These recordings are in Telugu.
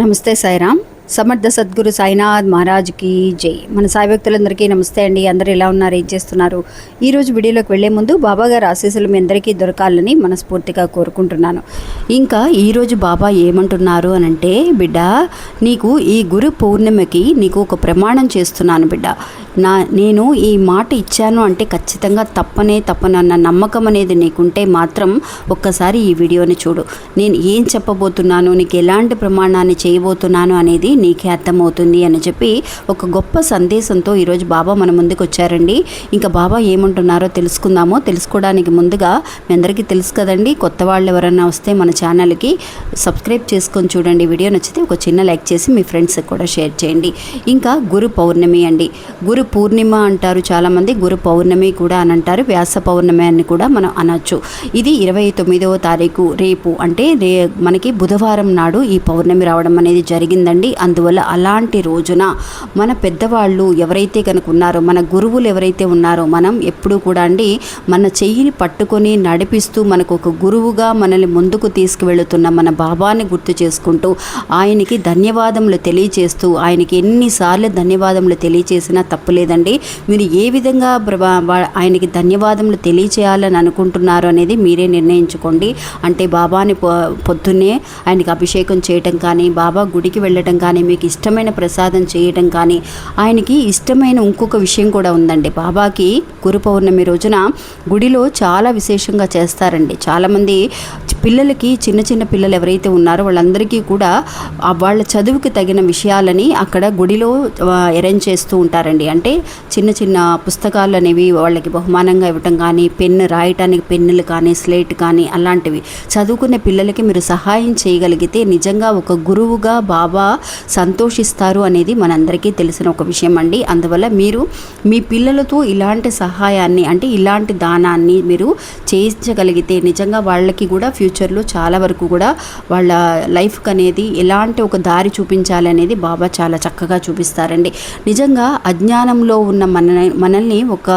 నమస్తే సాయిరామ్. సమర్థ సద్గురు సాయినాథ్ మహారాజ్కి జై. మన సాయి భక్తులందరికీ నమస్తే అండి. అందరూ ఎలా ఉన్నారు, ఏం చేస్తున్నారు? ఈరోజు వీడియోలోకి వెళ్లే ముందు బాబా గారి ఆశీస్సులు మీ అందరికీ దొరకాలని మనస్ఫూర్తిగా కోరుకుంటున్నాను. ఇంకా ఈరోజు బాబా ఏమంటున్నారు అనంటే, బిడ్డ నీకు ఈ గురు పౌర్ణమికి నీకు ఒక ప్రమాణం చేస్తున్నాను బిడ్డ. నేను ఈ మాట ఇచ్చాను అంటే ఖచ్చితంగా తప్పనన్న నమ్మకం అనేది నీకుంటే మాత్రం ఒక్కసారి ఈ వీడియోని చూడు. నేను ఏం చెప్పబోతున్నాను, నీకు ఎలాంటి ప్రమాణాన్ని చేయబోతున్నాను అనేది నీకే అర్థమవుతుంది అని చెప్పి ఒక గొప్ప సందేశంతో ఈరోజు బాబా మన ముందుకు వచ్చారండి. ఇంకా బాబా ఏమంటున్నారో తెలుసుకుందామో. తెలుసుకోవడానికి ముందుగా మీ అందరికీ తెలుసు కదండి, కొత్త వాళ్ళు ఎవరైనా వస్తే మన ఛానల్కి సబ్స్క్రైబ్ చేసుకొని చూడండి. వీడియో నచ్చితే ఒక చిన్న లైక్ చేసి మీ ఫ్రెండ్స్కి కూడా షేర్ చేయండి. ఇంకా గురు పౌర్ణమి అండి. గురు పూర్ణిమ అంటారు చాలామంది, గురు పౌర్ణమి కూడా అని అంటారు, వ్యాస పౌర్ణమి అని కూడా మనం అనొచ్చు. ఇది 29వ తారీఖు రేపు అంటే మనకి బుధవారం నాడు ఈ పౌర్ణమి రావడం అనేది జరిగిందండి. అందువల్ల అలాంటి రోజున మన పెద్దవాళ్ళు ఎవరైతే కనుక ఉన్నారో, మన గురువులు ఎవరైతే ఉన్నారో, మనం ఎప్పుడూ కూడా అండి మన చెయ్యిని పట్టుకొని నడిపిస్తూ మనకు ఒక గురువుగా మనల్ని ముందుకు తీసుకువెళుతున్న మన బాబాని గుర్తు చేసుకుంటూ ఆయనకి ధన్యవాదములు తెలియచేస్తూ, ఆయనకి ఎన్నిసార్లు ధన్యవాదములు తెలియచేసినా తప్పులేదండి. మీరు ఏ విధంగా ఆయనకి ధన్యవాదములు తెలియచేయాలని అనుకుంటున్నారు అనేది మీరే నిర్ణయించుకోండి. అంటే బాబాని పొద్దున్నే ఆయనకి అభిషేకం చేయటం కానీ, బాబా గుడికి వెళ్ళటం కానీ, మీకు ఇష్టమైన ప్రసాదం చేయటం కానీ, ఆయనకి ఇష్టమైన ఇంకొక విషయం కూడా ఉందండి. బాబాకి గురు పౌర్ణమి రోజున గుడిలో చాలా విశేషంగా చేస్తారండి. చాలామంది పిల్లలకి, చిన్న పిల్లలు ఎవరైతే ఉన్నారో వాళ్ళందరికీ కూడా వాళ్ళ చదువుకి తగిన విషయాలని అక్కడ గుడిలో అరేంజ్ చేస్తూ ఉంటారండి. అంటే చిన్న పుస్తకాలు అనేవి వాళ్ళకి బహుమానంగా ఇవ్వటం కానీ, పెన్ను రాయటానికి పెన్నులు కానీ, స్లేట్ కానీ అలాంటివి చదువుకునే పిల్లలకి మీరు సహాయం చేయగలిగితే నిజంగా ఒక గురువుగా బాబా సంతోషిస్తారు అనేది మనందరికీ తెలిసిన ఒక విషయం అండి. అందువల్ల మీరు మీ పిల్లలతో ఇలాంటి సహాయాన్ని అంటే ఇలాంటి దానాన్ని మీరు చేయించగలిగితే నిజంగా వాళ్ళకి కూడా ఫ్యూచర్లో చాలా వరకు కూడా వాళ్ళ లైఫ్కి అనేది ఎలాంటి ఒక దారి చూపించాలనేది బాబా చాలా చక్కగా చూపిస్తారండి. నిజంగా అజ్ఞానంలో ఉన్న మనల్ని ఒక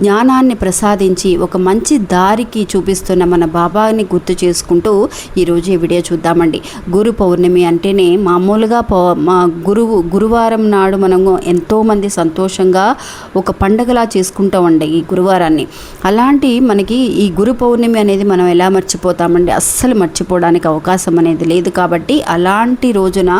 జ్ఞానాన్ని ప్రసాదించి ఒక మంచి దారికి చూపిస్తున్న మన బాబాని గుర్తు చేసుకుంటూ ఈరోజు ఈ వీడియో చూద్దామండి. గురు పౌర్ణమి అంటేనే మామూలుగా గురువారం నాడు మనము ఎంతోమంది సంతోషంగా ఒక పండగలా చేసుకుంటామండి ఈ గురువారాన్ని. అలాంటి మనకి ఈ గురు పౌర్ణమి అనేది మనం ఎలా మర్చిపోతామండి? అస్సలు మర్చిపోవడానికి అవకాశం అనేది లేదు. కాబట్టి అలాంటి రోజున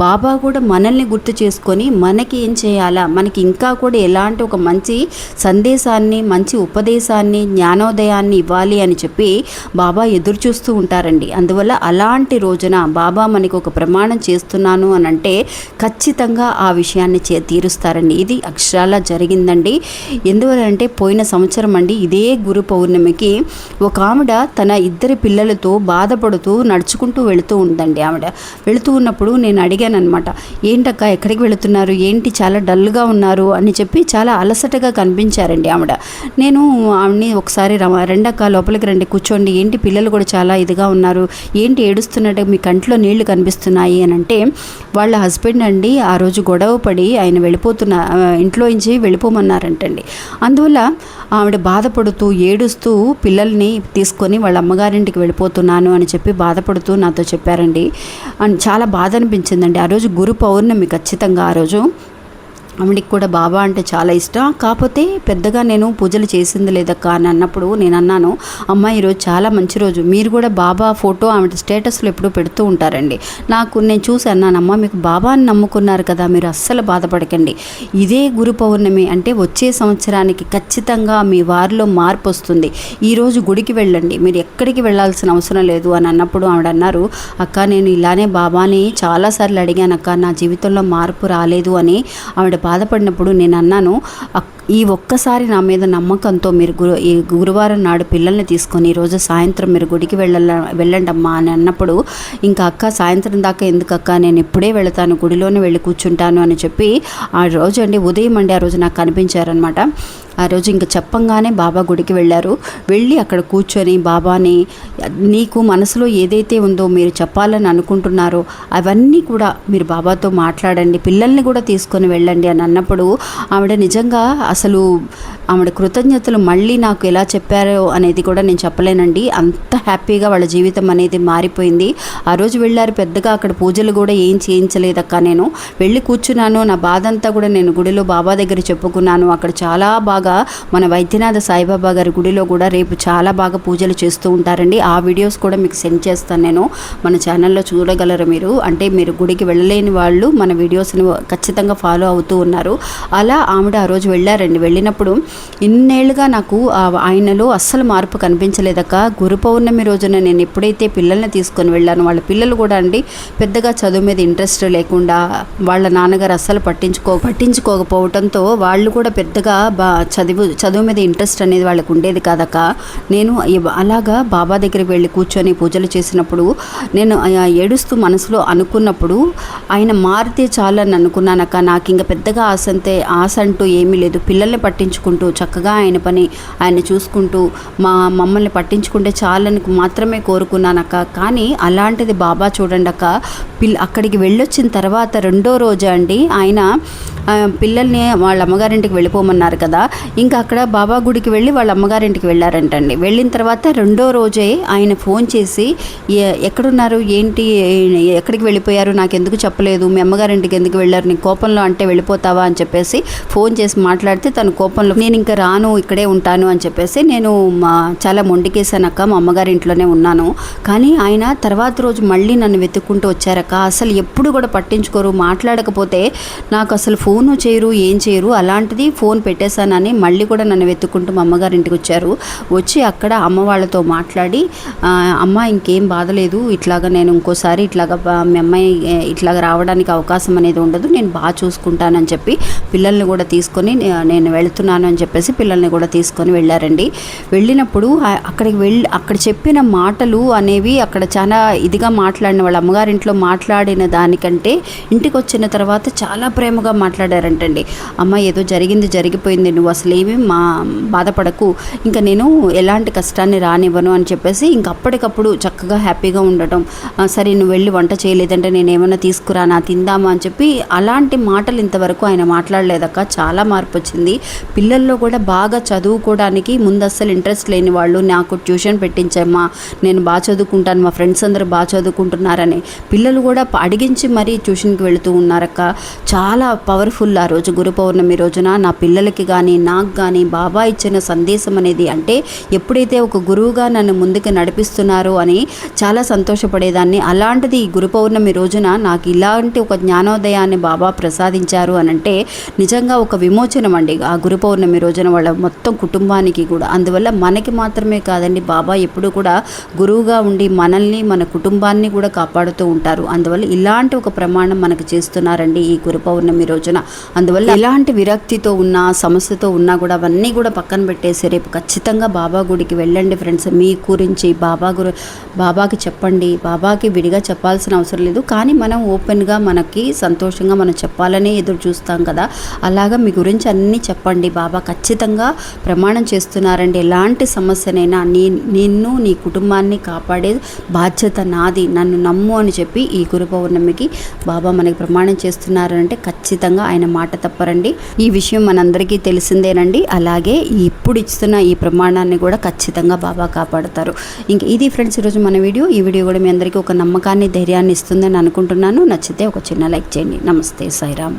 బాబా కూడా మనల్ని గుర్తు చేసుకొని మనకి ఏం చేయాలా, మనకి ఇంకా కూడా ఎలాంటి ఒక మంచి సందేశాన్ని, మంచి ఉపదేశాన్ని, జ్ఞానోదయాన్ని ఇవ్వాలి అని చెప్పి బాబా ఎదురు చూస్తూ ఉంటారండి. అందువల్ల అలాంటి రోజున బాబా మనకి ఒక ప్రమాణం చేస్తున్నాను అని అంటే ఖచ్చితంగా ఆ విషయాన్ని తీరుస్తారండి. ఇది అక్షరాలా జరిగిందండి. ఎందువల్లంటే పోయిన సంవత్సరం అండి ఇదే గురు పౌర్ణమికి ఒక ఆవిడ తన 2 పిల్లలతో బాధపడుతూ నడుచుకుంటూ వెళుతూ ఉందండి. ఆవిడ వెళుతూ ఉన్నప్పుడు నేను అడిగాను అనమాట, ఏంటక్క ఎక్కడికి వెళుతున్నారు, ఏంటి చాలా డల్గా ఉన్నారు అని చెప్పి చాలా అలసటగా కనిపించారండి ఆవిడ. నేను ఆవిడని ఒకసారి రెండక్క లోపలికి రండి, కూర్చోండి, ఏంటి పిల్లలు కూడా చాలా ఇదిగా ఉన్నారు, ఏంటి ఏడుస్తున్నట్టు మీ కంట్లో నీళ్లు కనిపిస్తున్నాయి అని అంటే, వాళ్ళ హస్బెండ్ అండి ఆ రోజు గొడవ పడి ఆయన ఇంట్లో నుంచి వెళ్ళిపోమన్నారంటండి. అందువల్ల ఆవిడ బాధపడుతూ ఏడుస్తూ పిల్లల్ని తీసుకొని వాళ్ళ అమ్మగారింటికి వెళ్ళిపోతున్నాను అని చెప్పి బాధపడుతూ నాతో చెప్పారండి. అండ్ చాలా బాధ అనిపించిందండి. ఆ రోజు గురు పౌర్ణమి, ఖచ్చితంగా ఆ రోజు ఆవిడికి కూడా బాబా అంటే చాలా ఇష్టం. కాకపోతే పెద్దగా నేను పూజలు చేసింది లేదక్క అని అన్నప్పుడు నేను అన్నాను, అమ్మ ఈరోజు చాలా మంచి రోజు, మీరు కూడా బాబా ఫోటో ఆవిడ స్టేటస్లో ఎప్పుడూ పెడుతూ ఉంటారండి. నేను చూసి అన్నానమ్మా, మీకు బాబాని నమ్ముకున్నారు కదా, మీరు అస్సలు బాధపడకండి. ఇదే గురు పౌర్ణమి అంటే వచ్చే సంవత్సరానికి ఖచ్చితంగా మీ వారిలో మార్పు వస్తుంది. ఈరోజు గుడికి వెళ్ళండి, మీరు ఎక్కడికి వెళ్ళాల్సిన అవసరం లేదు అని అన్నప్పుడు ఆవిడ అన్నారు, అక్క నేను ఇలానే బాబాని చాలాసార్లు అడిగాను అక్క, నా జీవితంలో మార్పు రాలేదు అని ఆవిడ బాధపడినప్పుడు నేను అన్నాను, ఈ ఒక్కసారి నా మీద నమ్మకంతో మీరు ఈ గురువారం నాడు పిల్లల్ని తీసుకొని ఈరోజు సాయంత్రం మీరు గుడికి వెళ్ళండి అమ్మా అని అన్నప్పుడు, ఇంకా అక్క సాయంత్రం దాకా ఎందుకు అక్క, నేను ఇప్పుడే వెళతాను, గుడిలోనే వెళ్ళి కూర్చుంటాను అని చెప్పి ఆ రోజు అండి ఉదయం అండి ఆ రోజు నాకు కనిపించారనమాట. ఆ రోజు ఇంకా చెప్పంగానే బాబా గుడికి వెళ్ళారు. వెళ్ళి అక్కడ కూర్చొని బాబాని నీకు మనసులో ఏదైతే ఉందో మీరు చెప్పాలని అనుకుంటున్నారో అవన్నీ కూడా మీరు బాబాతో మాట్లాడండి, పిల్లల్ని కూడా తీసుకొని వెళ్ళండి అని అన్నప్పుడు ఆవిడ నిజంగా అసలు ఆవిడ కృతజ్ఞతలు మళ్ళీ నాకు ఎలా చెప్పారో అనేది కూడా నేను చెప్పలేనండి. అంత హ్యాపీగా వాళ్ళ జీవితం అనేది మారిపోయింది. ఆ రోజు వెళ్ళారు, పెద్దగా అక్కడ పూజలు కూడా ఏం చేయించలేదక్క. నేను వెళ్ళి కూర్చున్నాను, నా బాధ అంతా కూడా నేను గుడిలో బాబా దగ్గర చెప్పుకున్నాను. అక్కడ చాలా బాగా మన వైద్యనాథ సాయిబాబా గారి గుడిలో కూడా రేపు చాలా బాగా పూజలు చేస్తూ ఉంటారండి. ఆ వీడియోస్ కూడా మీకు సెండ్ చేస్తాను, నేను మన ఛానల్లో చూడగలరు మీరు. అంటే మీరు గుడికి వెళ్ళలేని వాళ్ళు మన వీడియోస్ని ఖచ్చితంగా ఫాలో అవుతూ ఉన్నారు. అలా ఆవిడ ఆ రోజు వెళ్ళారండి. వెళ్ళినప్పుడు ఇన్నేళ్ళుగా నాకు ఆయనలో అస్సలు మార్పు కనిపించలేదక్క. గురు పౌర్ణమి రోజున నేను ఎప్పుడైతే పిల్లల్ని తీసుకొని వెళ్ళాను, వాళ్ళ పిల్లలు కూడా అండి పెద్దగా చదువు మీద ఇంట్రెస్ట్ లేకుండా, వాళ్ళ నాన్నగారు అస్సలు పట్టించుకోకపోవడంతో వాళ్ళు కూడా పెద్దగా చదువు మీద ఇంట్రెస్ట్ అనేది వాళ్ళకు ఉండేది కాదక్క. నేను అలాగా బాబా దగ్గరికి వెళ్ళి కూర్చొని పూజలు చేసినప్పుడు నేను ఏడుస్తూ మనసులో అనుకున్నప్పుడు ఆయన మారితే చాలని అనుకున్నానక్క. నాకు ఇంకా పెద్దగా ఆశ అంటూ ఏమీ లేదు. పిల్లల్ని పట్టించుకుంటూ చక్కగా ఆయన పని ఆయన చూసుకుంటూ మమ్మల్ని పట్టించుకుంటే చాలని మాత్రమే కోరుకున్నానక్క. కానీ అలాంటిది బాబా చూడండి అక్క, అక్కడికి వెళ్ళొచ్చిన తర్వాత రెండో రోజు అండి ఆయన పిల్లల్ని వాళ్ళ అమ్మగారింటికి వెళ్ళిపోమన్నారు కదా, ఇంకా అక్కడ బాబా గుడికి వెళ్ళి వాళ్ళ అమ్మగారింటికి వెళ్ళారంటండి. వెళ్ళిన తర్వాత రెండో రోజే ఆయన ఫోన్ చేసి ఎక్కడున్నారు, ఏంటి, ఎక్కడికి వెళ్ళిపోయారు, నాకు ఎందుకు చెప్పలేదు, మీ అమ్మగారింటికి ఎందుకు వెళ్ళారు, నీ కోపంలో అంటే వెళ్ళిపోతావా అని చెప్పేసి ఫోన్ చేసి మాట్లాడితే తన కోపంలో నేను ఇంకా రాను, ఇక్కడే ఉంటాను అని చెప్పేసి నేను చాలా మొండికేసానక్క, మా అమ్మగారింట్లోనే ఉన్నాను. కానీ ఆయన తర్వాత రోజు మళ్ళీ నన్ను వెతుక్కుంటూ వచ్చారక్క. అసలు ఎప్పుడు కూడా పట్టించుకోరు, మాట్లాడకపోతే నాకు అసలు ఫోను చేయరు, ఏం చేయరు. అలాంటిది ఫోన్ పెట్టేశానని మళ్ళీ కూడా నన్ను వెతుక్కుంటూ మా అమ్మగారింటికి వచ్చారు. వచ్చి అక్కడ అమ్మ వాళ్ళతో మాట్లాడి, అమ్మ ఇంకేం బాధలేదు, ఇట్లాగా నేను ఇంకోసారి ఇట్లాగా మీ అమ్మాయి ఇట్లాగా రావడానికి అవకాశం అనేది ఉండదు, నేను బాగా చూసుకుంటానని చెప్పి పిల్లల్ని కూడా తీసుకొని నేను వెళుతున్నాను అని చెప్పేసి పిల్లల్ని కూడా తీసుకొని వెళ్ళారండి. వెళ్ళినప్పుడు అక్కడ చెప్పిన మాటలు అనేవి అక్కడ చాలా ఇదిగా మాట్లాడిన, వాళ్ళ అమ్మగారింట్లో మాట్లాడిన దానికంటే ఇంటికి వచ్చిన తర్వాత చాలా ప్రేమగా మాట్లాడారంటండి. అమ్మ ఏదో జరిగిపోయింది, నువ్వు అసలు ఏమీ బాధపడకు, ఇంకా నేను ఎలాంటి కష్టాన్ని రానివ్వను అని చెప్పేసి ఇంక అప్పటికప్పుడు చక్కగా హ్యాపీగా ఉండటం. సరే నువ్వు వెళ్ళి వంట చేయలేదంటే నేను ఏమైనా తీసుకురానా, తిందామా అని చెప్పి అలాంటి మాటలు ఇంతవరకు ఆయన మాట్లాడలేదక్క. చాలా మార్పు వచ్చింది. పిల్లల్లో కూడా బాగా చదువుకోవడానికి ముందు అస్సలు ఇంట్రెస్ట్ లేని వాళ్ళు, నాకు ట్యూషన్ పెట్టించమ్మా, నేను బాగా చదువుకుంటాను, మా ఫ్రెండ్స్ అందరూ బాగా చదువుకుంటున్నారని పిల్లలు కూడా అడిగించి మరీ ట్యూషన్కి వెళుతూ ఉన్నారక్క. చాలా పవర్ఫుల్ ఆ రోజు గురు పౌర్ణమి రోజున నా పిల్లలకి కానీ నాకు కానీ బాబా ఇచ్చిన సందేశం అనేది, అంటే ఎప్పుడైతే ఒక గురువుగా నన్ను ముందుకు నడిపిస్తున్నారో అని చాలా సంతోషపడేదాన్ని. అలాంటిది ఈ గురు పౌర్ణమి రోజున నాకు ఇలాంటి ఒక జ్ఞానోదయాన్ని బాబా ప్రసాదించారు అని అంటే నిజంగా ఒక విమోచనం అండి ఆ గురు పౌర్ణమి రోజున వాళ్ళ మొత్తం కుటుంబానికి కూడా. అందువల్ల మనకి మాత్రమే కాదండి, బాబా ఎప్పుడు కూడా గురువుగా ఉండి మనల్ని మన కుటుంబాన్ని కూడా కాపాడుతూ ఉంటారు. అందువల్ల ఇలాంటి ఒక ప్రమాణం మనకు చేస్తున్నారండి ఈ గురు పౌర్ణమి రోజున. అందువల్ల ఎలాంటి విరక్తితో ఉన్నా, సమస్యతో ఉన్నా కూడా అవన్నీ కూడా పక్కన పెట్టేసి రేపు ఖచ్చితంగా బాబా గుడికి వెళ్ళండి ఫ్రెండ్స్. మీ గురించి బాబాకి చెప్పండి. బాబాకి విడిగా చెప్పాల్సిన అవసరం లేదు, కానీ మనం ఓపెన్గా మనకి సంతోషంగా మనం చెప్పాలని ఎదురు చూస్తాం కదా, అలాగా మీ గురించి అన్నీ చెప్పండి. బాబా ఖచ్చితంగా ప్రమాణం చేస్తున్నారండి, ఎలాంటి సమస్యనైనా నిన్ను నీ కుటుంబాన్ని కాపాడే బాధ్యత నాది, నన్ను నమ్ము అని చెప్పి ఈ గురు పౌర్ణమికి బాబా మనకి ప్రమాణం చేస్తున్నారంటే ఖచ్చితంగా ఆయన మాట తప్పరండి. ఈ విషయం మనందరికీ తెలిసిందేనండి. అలాగే ఇప్పుడు ఇస్తున్న ఈ ప్రమాణాన్ని కూడా ఖచ్చితంగా బాబా కాపాడుతారు. ఇంక ఇది ఫ్రెండ్స్ ఈరోజు మన వీడియో. ఈ వీడియో కూడా మీ అందరికీ ఒక నమ్మకాన్ని, ధైర్యాన్ని ఇస్తుందని అనుకుంటున్నాను. నచ్చితే ఒక చిన్న లైక్ చేయండి. నమస్తే, సాయిరామ్.